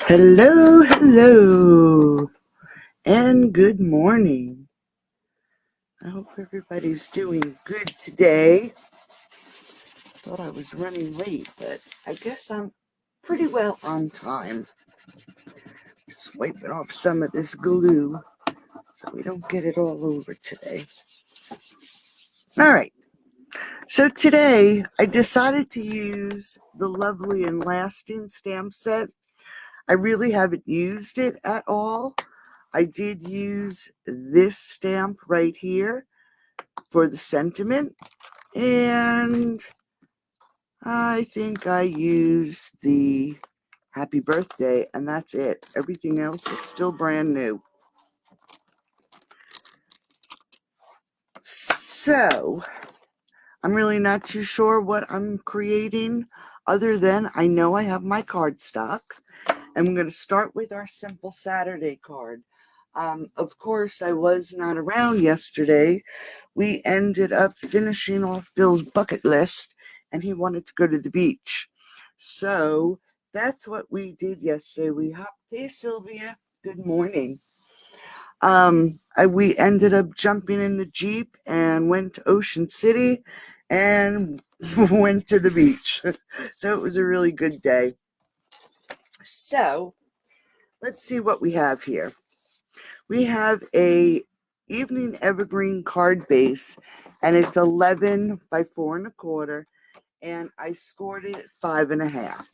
Hello, hello, and good morning. I hope everybody's doing good today. Thought I was running late, but I guess I'm pretty well on time. Just wiping off some of this glue so we don't get it all over today. All right, so today I decided to use the Lovely and Lasting stamp set. I really haven't used it at all. I did use this stamp right here for the sentiment, and I think I used the happy birthday, and that's it. Everything else is still brand new. So I'm really not too sure what I'm creating, other than I know I have my cardstock. I'm going to start with our Simple Saturday card. Of course, I was not around yesterday. We ended up finishing off Bill's bucket list, and he wanted to go to the beach. So that's what we did yesterday. We hopped. Hey, Sylvia. Good morning. We ended up jumping in the Jeep and went to Ocean City and went to the beach. So it was a really good day. So let's see what we have here. We have a evening evergreen card base, and it's 11 by 4.25, and I scored it at 5.5.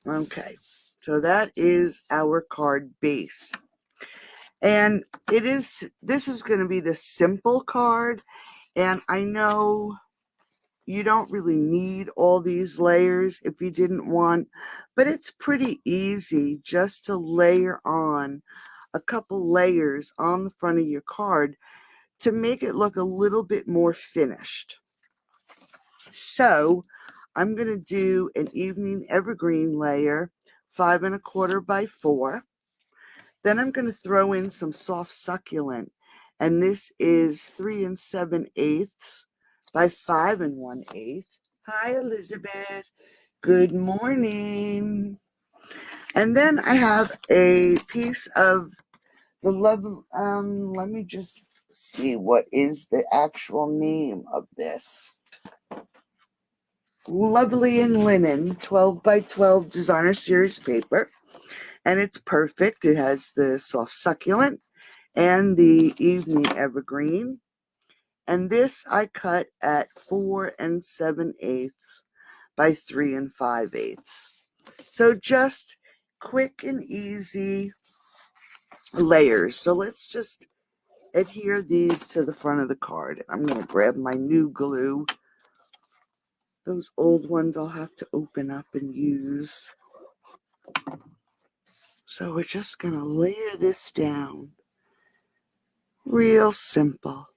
Okay, so that is our card base, and this is going to be the simple card, and I know you don't really need all these layers if you didn't want, but it's pretty easy just to layer on a couple layers on the front of your card to make it look a little bit more finished. So I'm going to do an evening evergreen layer, 5.25 by 4. Then I'm going to throw in some soft succulent, and this is 3 7/8 by 5 1/8. Hi, Elizabeth. Good morning. And then I have a piece of the love. Let me just see what is the actual name of this. Lovely in Linen, 12 by 12 designer series paper, and it's perfect. It has the soft succulent and the evening evergreen, and this I cut at 4 7/8 by 3 5/8. So just quick and easy layers. So let's just adhere these to the front of the card. I'm going to grab my new glue. Those old ones I'll have to open up and use. So we're just going to layer this down. Real simple.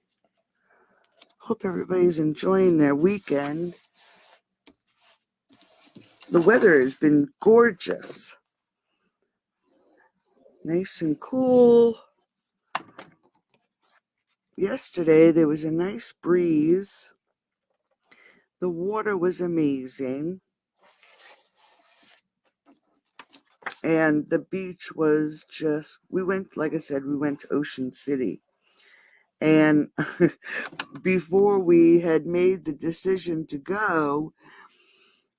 Hope everybody's enjoying their weekend. The weather has been gorgeous. Nice and cool. Yesterday there was a nice breeze. The water was amazing. And the beach was just, like I said, we went to Ocean City. And before we had made the decision to go,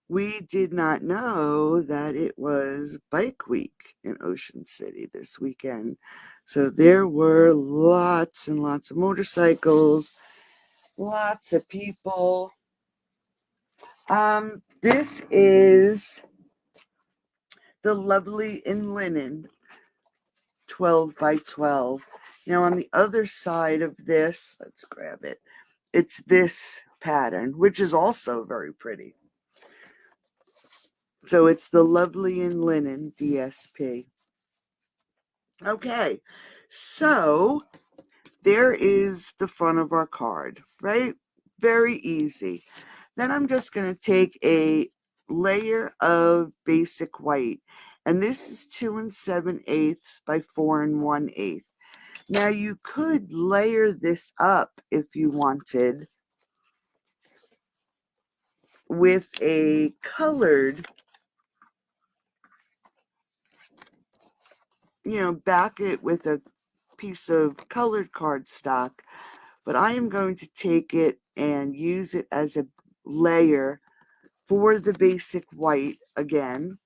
we did not know that it was Bike Week in Ocean City this weekend. So there were lots and lots of motorcycles, lots of people. This is the Lovely in Linen, 12 by 12. Now on the other side of this, let's grab it. It's this pattern, which is also very pretty. So it's the Lovely in Linen DSP. Okay, so there is the front of our card, right? Very easy. Then I'm just going to take a layer of basic white, and this is 2 7/8 by 4 1/8. Now you could layer this up if you wanted with a colored back it with a piece of colored cardstock, but I am going to take it and use it as a layer for the basic white again.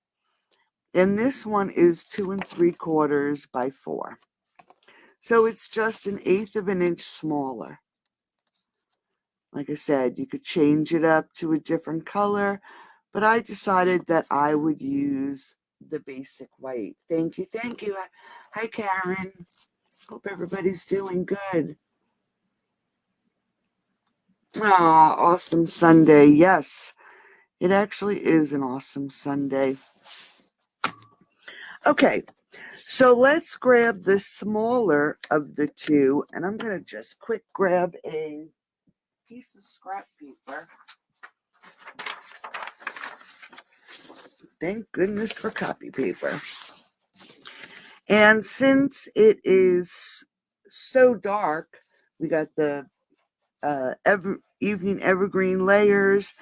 And this one is 2 3/4 by 4. So it's just 1/8 of an inch smaller. Like I said, you could change it up to a different color, but I decided that I would use the basic white. Thank you, thank you. Hi, Karen. Hope everybody's doing good. Ah, awesome Sunday. Yes, it actually is an awesome Sunday. Okay, so let's grab the smaller of the two, and I'm going to just quick grab a piece of scrap paper. Thank goodness for copy paper. And since it is so dark, we got the evening evergreen layers,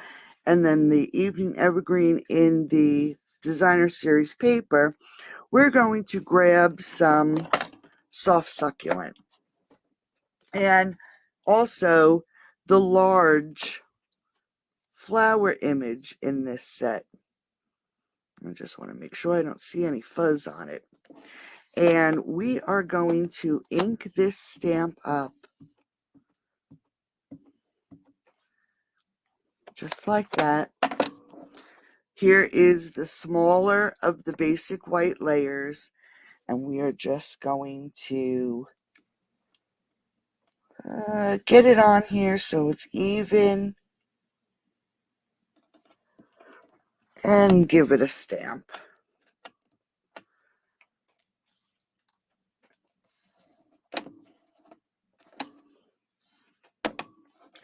and then the evening evergreen in the designer series paper. We're going to grab some soft succulent, and also the large flower image in this set. I just want to make sure I don't see any fuzz on it. And we are going to ink this stamp up just like that. Here is the smaller of the basic white layers, and we are just going to get it on here so it's even and give it a stamp.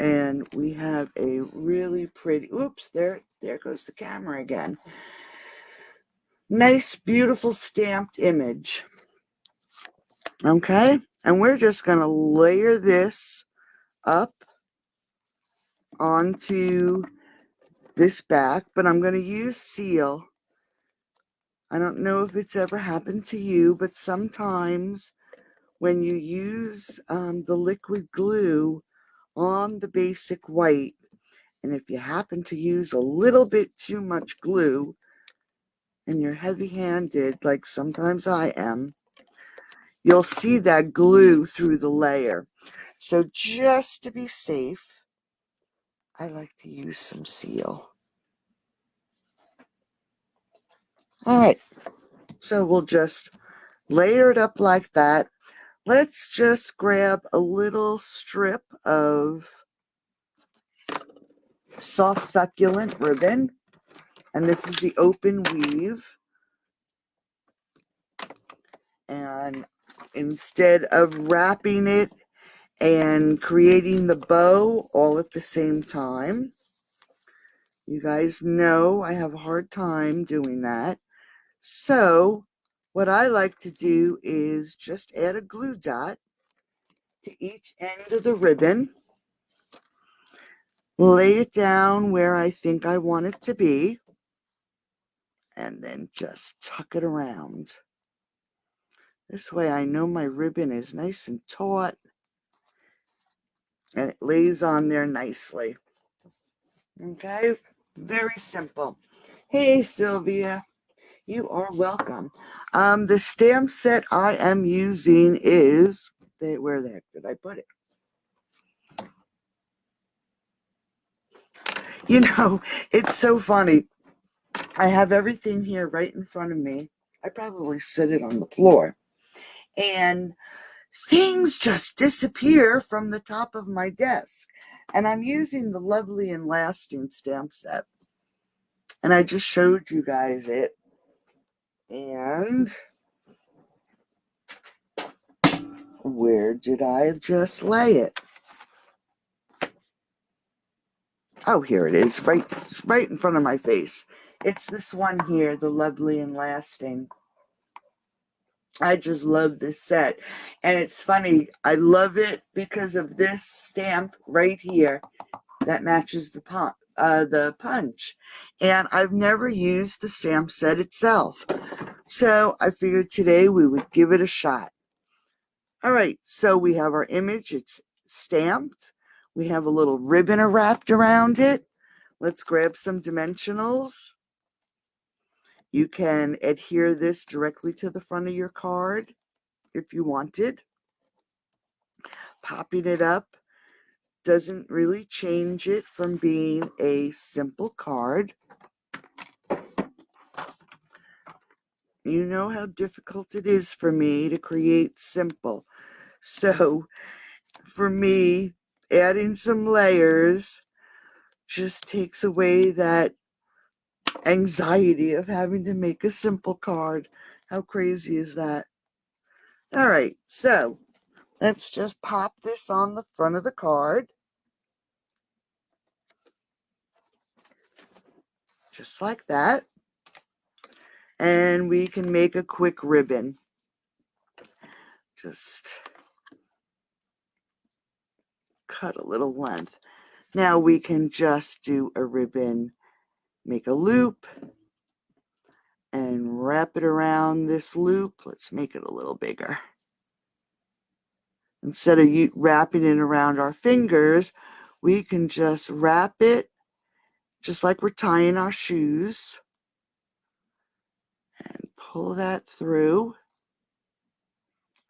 And we have a really pretty, oops, there goes the camera again. Nice, beautiful stamped image. Okay, and we're just going to layer this up onto this back, but I'm going to use seal. I don't know if it's ever happened to you, but sometimes when you use the liquid glue on the basic white, and if you happen to use a little bit too much glue and you're heavy-handed, like sometimes I am, you'll see that glue through the layer. So just to be safe, I like to use some seal. All right, so we'll just layer it up like that. Let's just grab a little strip of soft succulent ribbon, and this is the open weave. And instead of wrapping it and creating the bow all at the same time, you guys know I have a hard time doing that. So what I like to do is just add a glue dot to each end of the ribbon, lay it down where I think I want it to be, and then just tuck it around. This way I know my ribbon is nice and taut and it lays on there nicely. Okay, very simple. Hey Sylvia, you are welcome. The stamp set I am using is, where the heck did I put it? You know, it's so funny. I have everything here right in front of me. I probably set it on the floor. And things just disappear from the top of my desk. And I'm using the Lovely and Lasting stamp set. And I just showed you guys it. And where did I just lay it? Oh, here it is, right in front of my face. It's this one here, the Lovely and Lasting. I just love this set. And it's funny, I love it because of this stamp right here that matches the punch. And I've never used the stamp set itself. So I figured today we would give it a shot. All right, so we have our image. It's stamped. We have a little ribbon wrapped around it. Let's grab some dimensionals. You can adhere this directly to the front of your card if you wanted. Popping it up doesn't really change it from being a simple card. You know how difficult it is for me to create simple. So for me, adding some layers just takes away that anxiety of having to make a simple card. How crazy is that? All right, so let's just pop this on the front of the card. Just like that. And we can make a quick ribbon. Just cut a little length. Now we can just do a ribbon, make a loop, and wrap it around this loop. Let's make it a little bigger. Instead of wrapping it around our fingers, we can just wrap it just like we're tying our shoes and pull that through.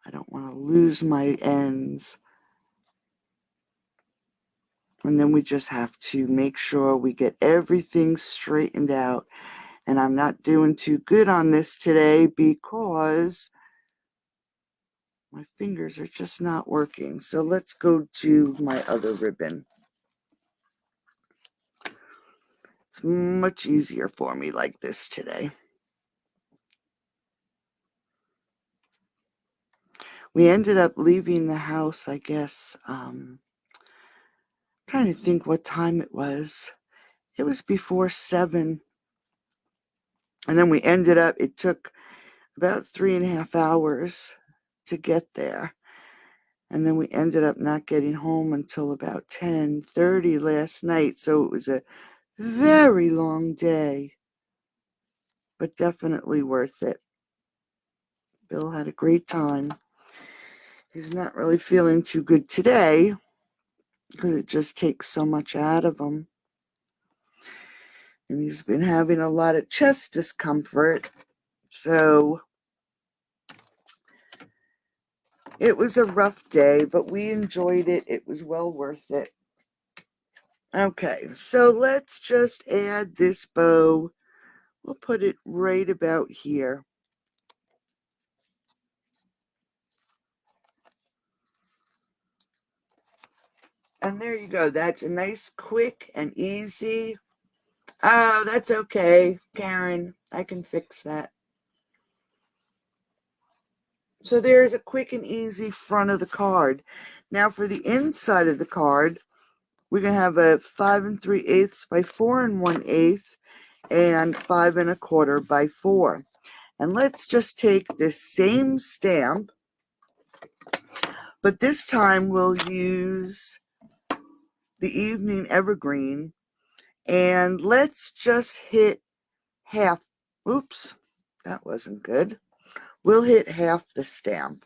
I don't want to lose my ends. And then we just have to make sure we get everything straightened out. And I'm not doing too good on this today because my fingers are just not working. So let's go to my other ribbon. It's much easier for me like this today. We ended up leaving the house, I guess, trying to think what time it was. It was before 7. And then we ended up, it took about 3.5 hours to get there. And then we ended up not getting home until about 10:30 last night. So it was a very long day, but definitely worth it. Bill had a great time. He's not really feeling too good today because it just takes so much out of him. And he's been having a lot of chest discomfort. So it was a rough day, but we enjoyed it. It was well worth it. Okay, so let's just add this bow. We'll put it right about here. And there you go. That's a nice, quick, and easy. Oh, that's okay, Karen. I can fix that. So there's a quick and easy front of the card. Now for the inside of the card, we're going to have a 5 3/8 by 4 1/8 and 5 1/4 by 4. And let's just take this same stamp, but this time we'll use the Evening Evergreen, and let's just hit half. Oops, that wasn't good. We'll hit half the stamp.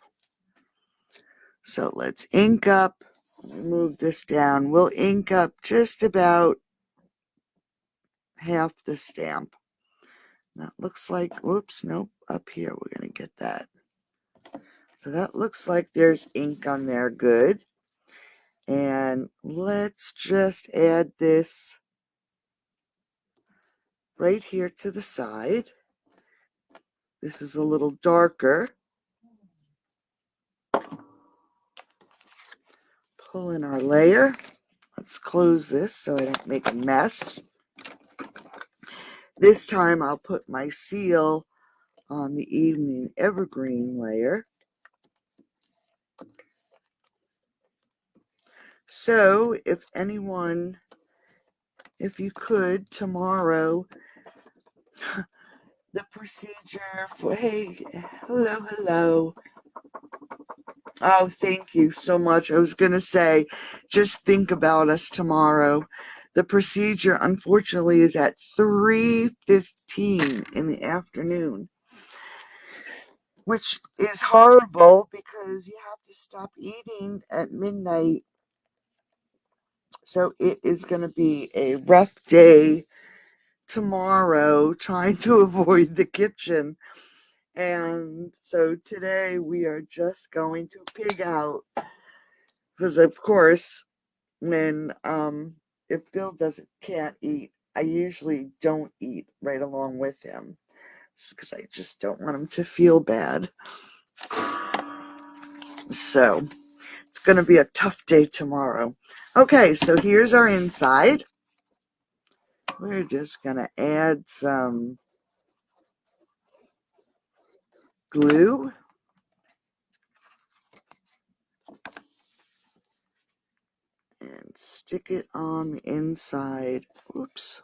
So let's ink up, move this down. We'll ink up just about half the stamp. That looks like, whoops, nope, up here we're going to get that. So that looks like there's ink on there, good. And let's just add this right here to the side. This is a little darker. Pull in our layer. Let's close this so I don't make a mess. This time I'll put my seal on the Evening Evergreen layer. So if anyone, if you could tomorrow, the procedure for, hey, hello. Oh, thank you so much. I was going to say, just think about us tomorrow. The procedure, unfortunately, is at 3:15 in the afternoon. which is horrible because you have to stop eating at midnight. So it is going to be a rough day tomorrow trying to avoid the kitchen. And so today we are just going to pig out because, of course, when if Bill doesn't can't eat, I usually don't eat right along with him because I just don't want him to feel bad. So it's going to be a tough day tomorrow. Okay, so here's our inside. We're just going to add some glue. And stick it on the inside. Oops.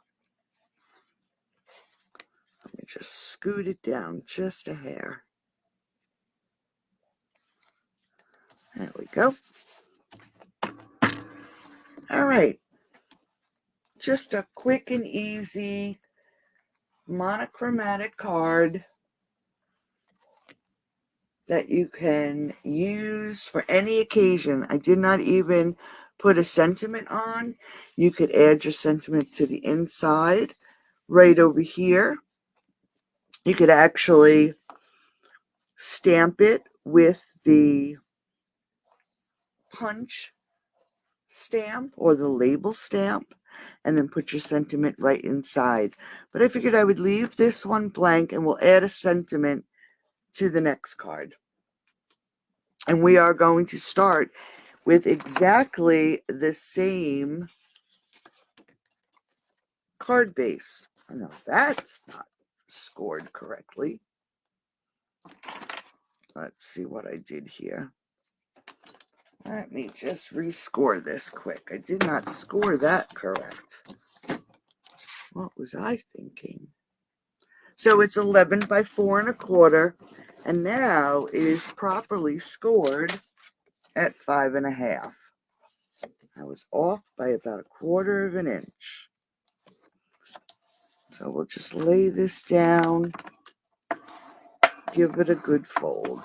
Let me just scoot it down just a hair. There we go. All right. Just a quick and easy monochromatic card that you can use for any occasion. I did not even put a sentiment on. You could add your sentiment to the inside right over here. You could actually stamp it with the punch stamp or the label stamp and then put your sentiment right inside. But I figured I would leave this one blank and we'll add a sentiment to the next card. And we are going to start with exactly the same card base. I know that's not scored correctly. Let's see what I did here. Let me just rescore this quick. I did not score that correct. What was I thinking? So it's 11 by 4 1/4, and now it is properly scored at 5 1/2. I was off by about 1/4 of an inch. So we'll just lay this down, give it a good fold.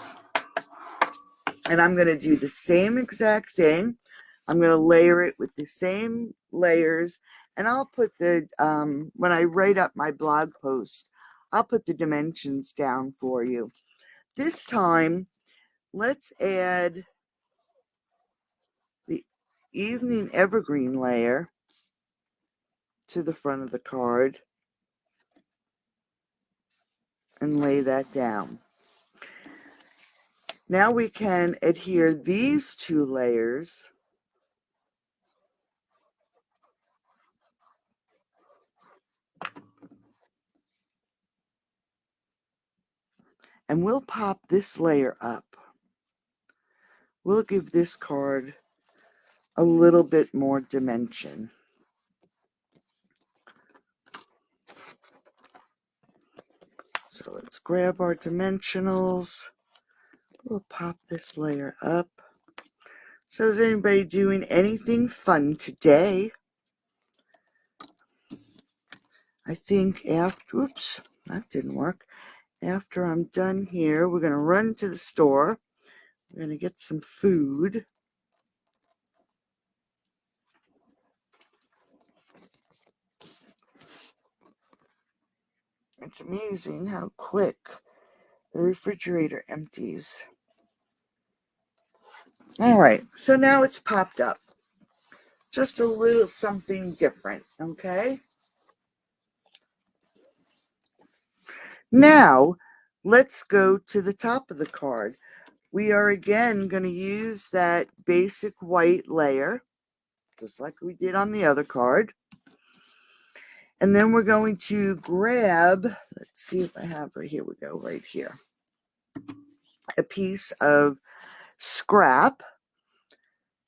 And I'm going to do the same exact thing. I'm going to layer it with the same layers, and I'll put the, when I write up my blog post, I'll put the dimensions down for you. This time, let's add the evening evergreen layer to the front of the card and lay that down. Now we can adhere these two layers and we'll pop this layer up. We'll give this card a little bit more dimension. So let's grab our dimensionals. We'll pop this layer up. So is anybody doing anything fun today? I think after, oops, that didn't work. After I'm done here, we're going to run to the store. We're going to get some food. It's amazing how quick the refrigerator empties. All right, so now it's popped up. Just a little something different, okay? Now, let's go to the top of the card. We are again going to use that basic white layer, just like we did on the other card. And then we're going to grab, let's see if I have right here, we go right here, a piece of scrap.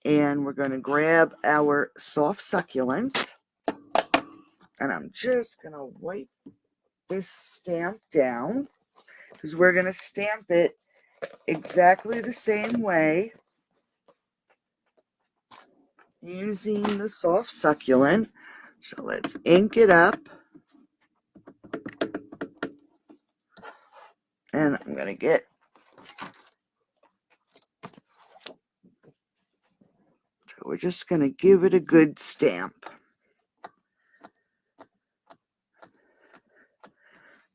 And we're going to grab our soft succulent. And I'm just going to wipe this stamp down because we're going to stamp it exactly the same way using the soft succulent. So let's ink it up. And I'm going to get we're just going to give it a good stamp.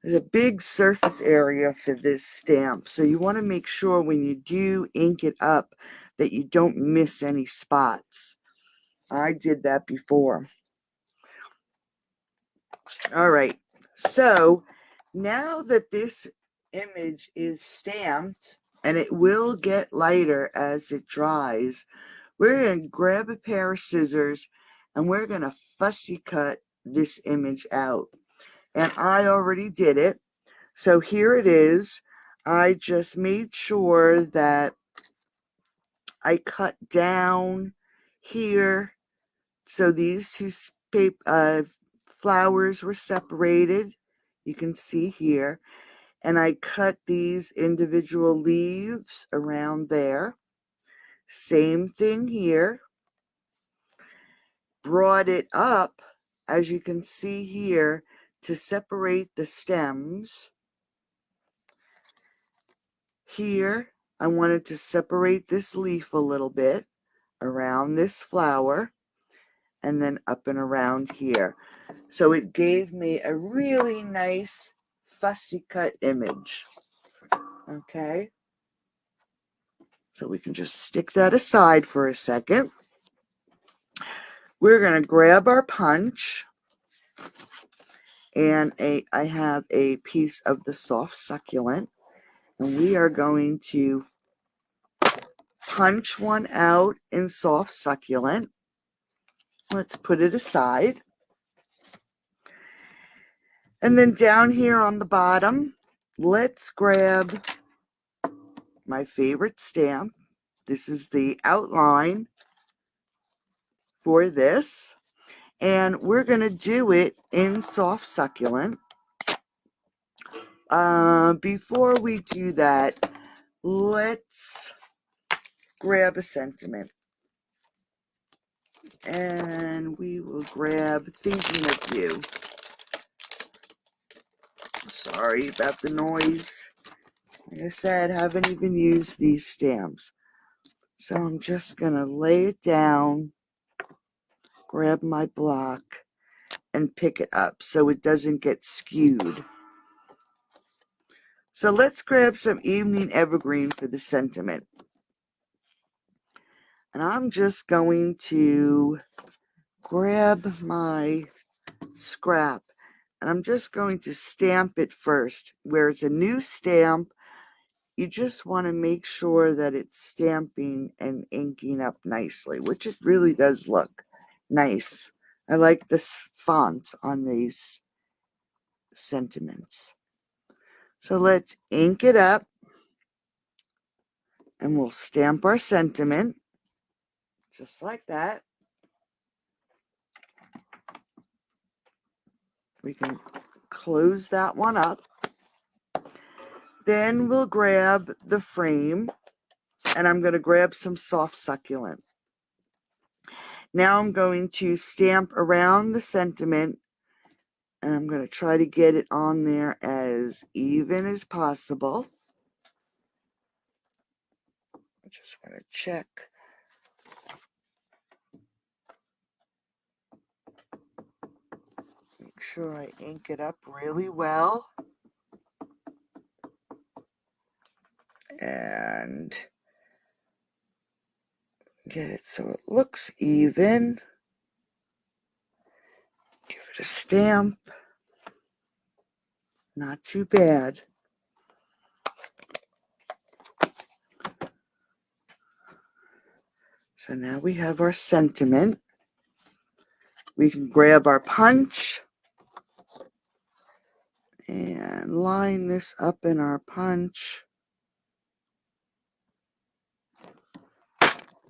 There's a big surface area for this stamp, so you want to make sure when you do ink it up that you don't miss any spots. I did that before. All right, so now that this image is stamped, and it will get lighter as it dries, we're going to grab a pair of scissors and we're going to fussy cut this image out. And I already did it. So here it is. I just made sure that I cut down here so these two flowers were separated. You can see here. And I cut these individual leaves around there. Same thing here. Brought it up, as you can see here, to separate the stems. Here, I wanted to separate this leaf a little bit around this flower, and then up and around here. So it gave me a really nice fussy cut image. Okay, so we can just stick that aside for a second. We're going to grab our punch, and I have a piece of the soft succulent, and we are going to punch one out in soft succulent. Let's put it aside. And then down here on the bottom, let's grab my favorite stamp. This is the outline for this. And we're going to do it in soft succulent. Before we do that, let's grab a sentiment. And we will grab Thinking of You. Sorry about the noise. Like I said, haven't even used these stamps. So I'm just going to lay it down, grab my block, and pick it up so it doesn't get skewed. So let's grab some Evening Evergreen for the sentiment. And I'm just going to grab my scrap, and I'm just going to stamp it first. Where it's a new stamp, you just want to make sure that it's stamping and inking up nicely, which it really does look nice. I like this font on these sentiments. So let's ink it up, and we'll stamp our sentiment just like that. We can close that one up. Then we'll grab the frame, and I'm going to grab some soft succulent. Now I'm going to stamp around the sentiment, and I'm going to try to get it on there as even as possible. I just want to check. Make sure I ink it up really well. And get it so it looks even. Give it a stamp. Not too bad. So now we have our sentiment. We can grab our punch and line this up in our punch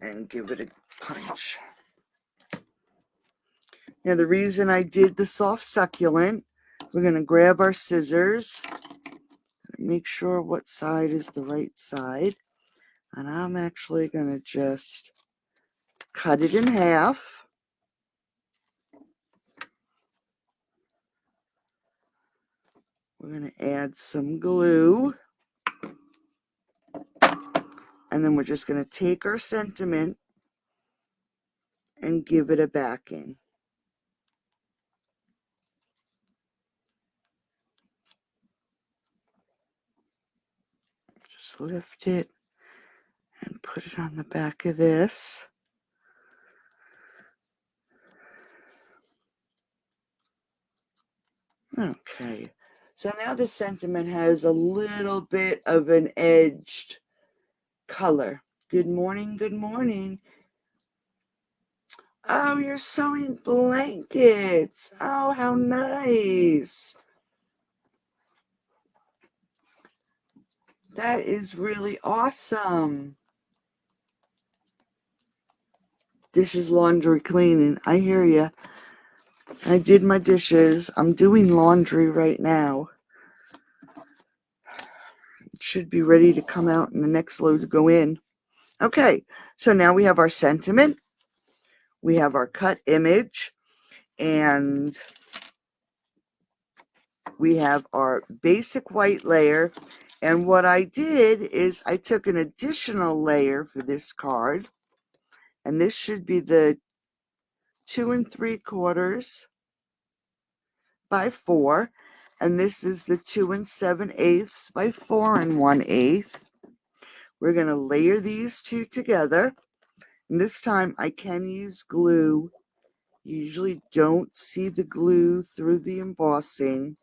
and give it a punch. Now the reason I did the soft succulent, we're going to grab our scissors, make sure what side is the right side, and I'm actually going to just cut it in half. We're going to add some glue, and then we're just going to take our sentiment and give it a backing. Just lift it and put it on the back of this. Okay, so now the sentiment has a little bit of an edged color. Good morning, good morning. Oh, you're sewing blankets. Oh, how nice. That is really awesome. Dishes, laundry, cleaning. I hear you. I did my dishes. I'm doing laundry right now. It should be ready to come out and the next load to go in. Okay, so now we have our sentiment. We have our cut image. And we have our basic white layer. And what I did is I took an additional layer for this card. And this should be the 2 3/4 by 4. And this is the 2 7/8 by 4 1/8. We're going to layer these two together. And this time I can use glue. You usually don't see the glue through the embossing.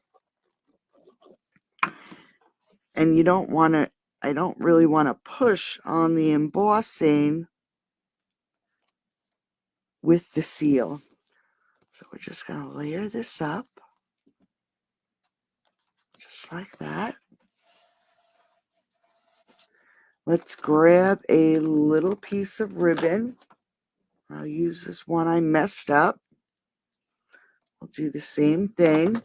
And you don't want to, I don't really want to push on the embossing with the seal. So we're just going to layer this up. Just like that. Let's grab a little piece of ribbon. I'll use this one I messed up. We'll do the same thing.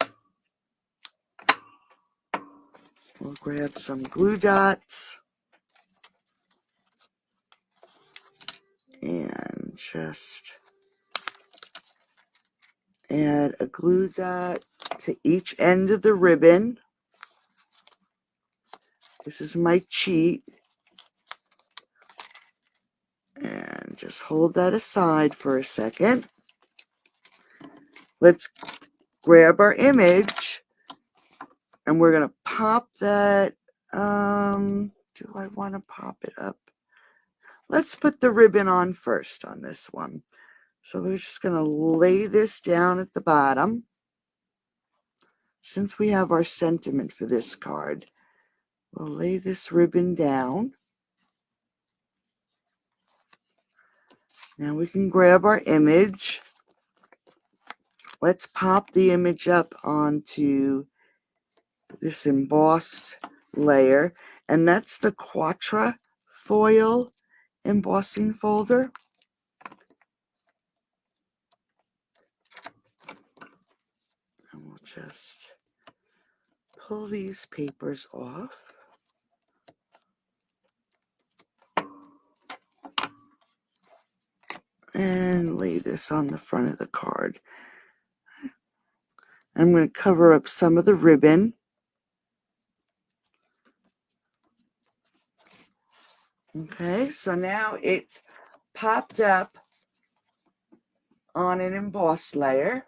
We'll grab some glue dots and just add a glue dot to each end of the ribbon. This is my cheat. And just hold that aside for a second. Let's grab our image and we're going to pop that. Do I want to pop it up? Let's put the ribbon on first on this one. So we're just going to lay this down at the bottom. Since we have our sentiment for this card, we'll lay this ribbon down. Now we can grab our image. Let's pop the image up onto this embossed layer, and that's the Quatra foil embossing folder. And we'll just pull these papers off. And lay this on the front of the card. I'm going to cover up some of the ribbon. Okay, so now it's popped up on an embossed layer.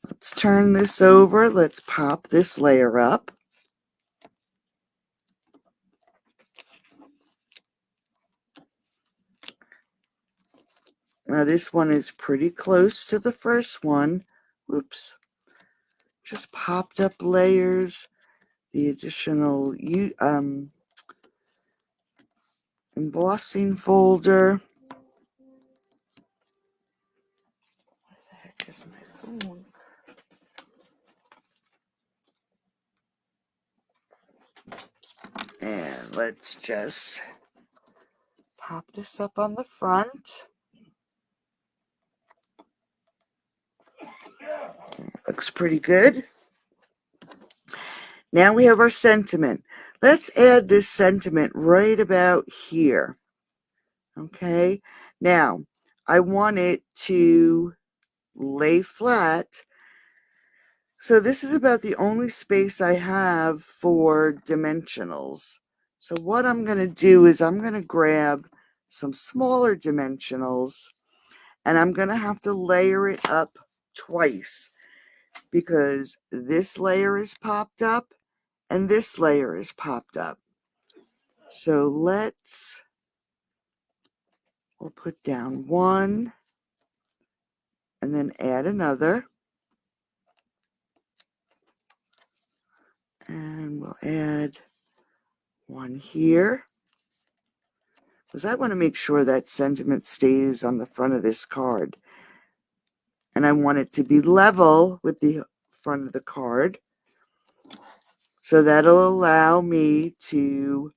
Let's turn this over. Let's pop this layer up. Now this one is pretty close to the first one. Oops. Just popped up layers. The additional embossing folder. Where the heck is my phone? And let's just pop this up on the front. Looks pretty good. Now we have our sentiment. Let's add this sentiment right about here. Okay. Now, I want it to lay flat. So this is about the only space I have for dimensionals. So what I'm going to do is I'm going to grab some smaller dimensionals And I'm going to have to layer it up twice because this layer is popped up and this layer is popped up. So we'll put down one and then add another. And we'll add one here, because I want to make sure that sentiment stays on the front of this card. And I want it to be level with the front of the card. So that'll allow me to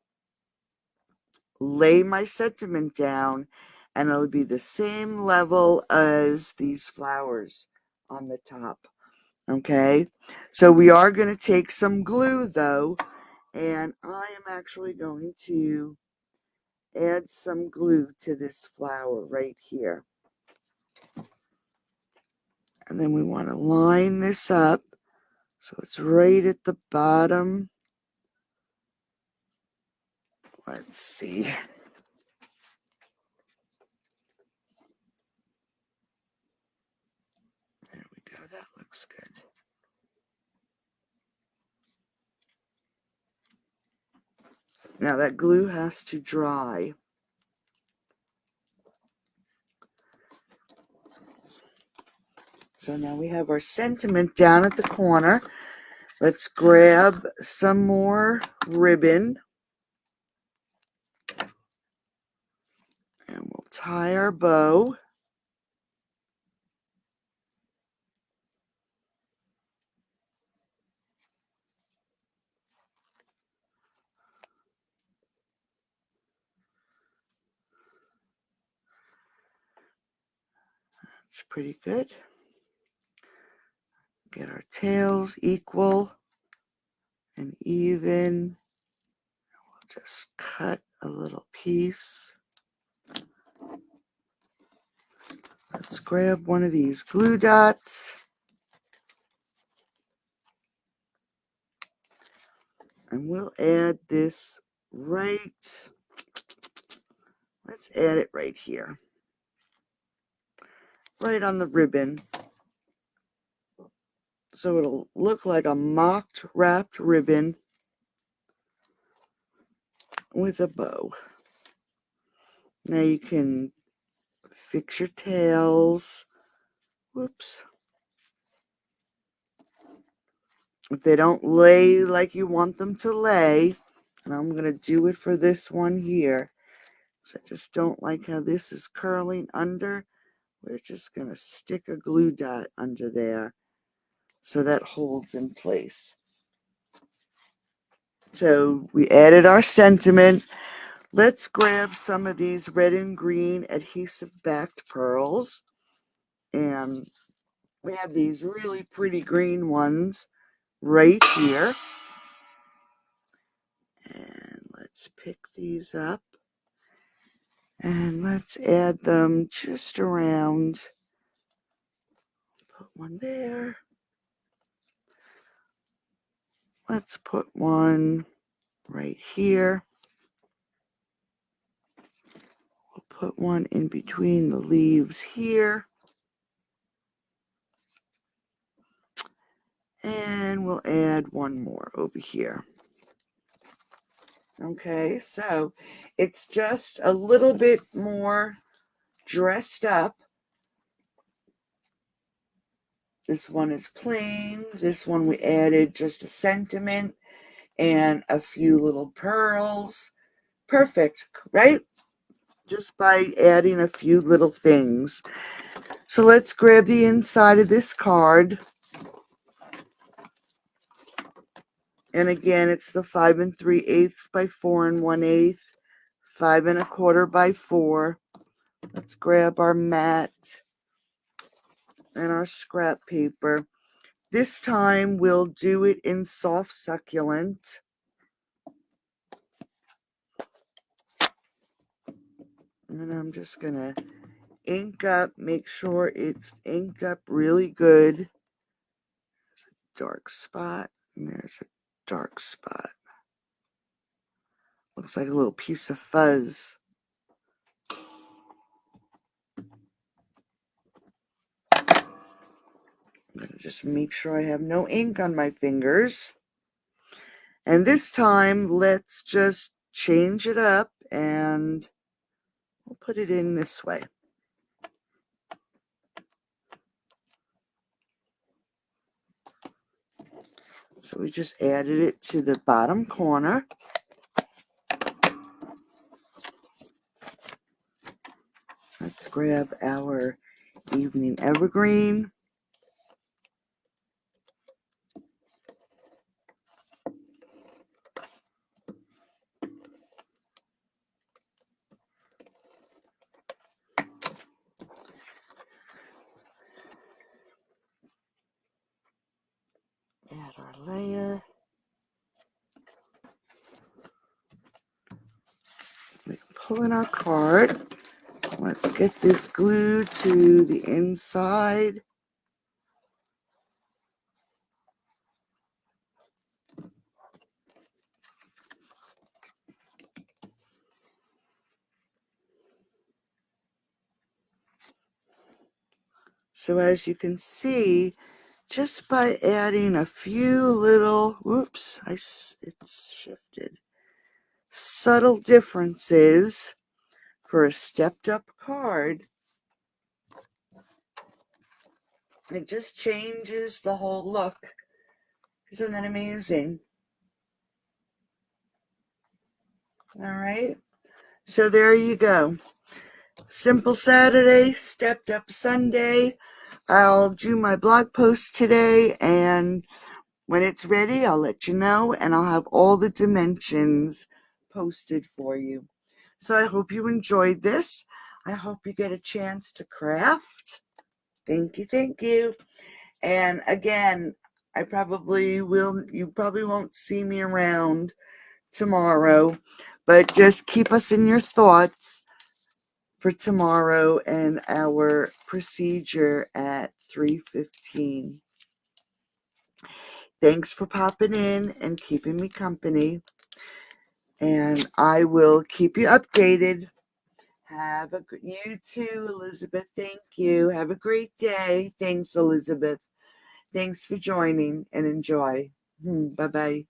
lay my sentiment down, and it'll be the same level as these flowers on the top. Okay, so we are going to take some glue though, and I am actually going to add some glue to this flower right here. And then we want to line this up so it's right at the bottom. Let's see. There we go. That looks good. Now that glue has to dry. So now we have our sentiment down at the corner. Let's grab some more ribbon. And we'll tie our bow. That's pretty good. Get our tails equal and even. We'll just cut a little piece. Let's grab one of these glue dots. And we'll add this right. Let's add it right here. Right on the ribbon. So it'll look like a mocked wrapped ribbon with a bow. Now you can fix your tails. Whoops. If they don't lay like you want them to lay, and I'm going to do it for this one here, because I just don't like how this is curling under, we're just going to stick a glue dot under there so that holds in place. So we added our sentiment. Let's grab some of these red and green adhesive backed pearls. And we have these really pretty green ones right here. And let's pick these up. And let's add them just around. Put one there. Let's put one right here. We'll put one in between the leaves here. And we'll add one more over here. Okay, so it's just a little bit more dressed up. This one is plain. This one we added just a sentiment and a few little pearls. Perfect, right? Just by adding a few little things. So let's grab the inside of this card. And again, it's the 5 3/8 by 4 1/8, 5 1/4 by 4. Let's grab our mat and our scrap paper. This time we'll do it in soft succulent. And I'm just going to ink up, make sure it's inked up really good. There's a dark spot, and there's a dark spot. Looks like a little piece of fuzz. I'm going to just make sure I have no ink on my fingers. And this time, let's just change it up and we'll put it in this way. So we just added it to the bottom corner. Let's grab our evening evergreen. Add our layer. We pull in our card. Let's get this glued to the inside. So as you can see, just by adding a few little, whoops, it's shifted, subtle differences for a stepped up card, it just changes the whole look. Isn't that amazing? All right, so there you go. Simple Saturday, stepped up Sunday. I'll do my blog post today, and when it's ready, I'll let you know, and I'll have all the dimensions posted for you. So I hope you enjoyed this. I hope you get a chance to craft. Thank you, thank you. And again, you probably won't see me around tomorrow, but just keep us in your thoughts for tomorrow and our procedure at 3:15. Thanks for popping in and keeping me company. And I will keep you updated. You too, Elizabeth. Thank you. Have a great day. Thanks, Elizabeth. Thanks for joining and enjoy. Bye-bye.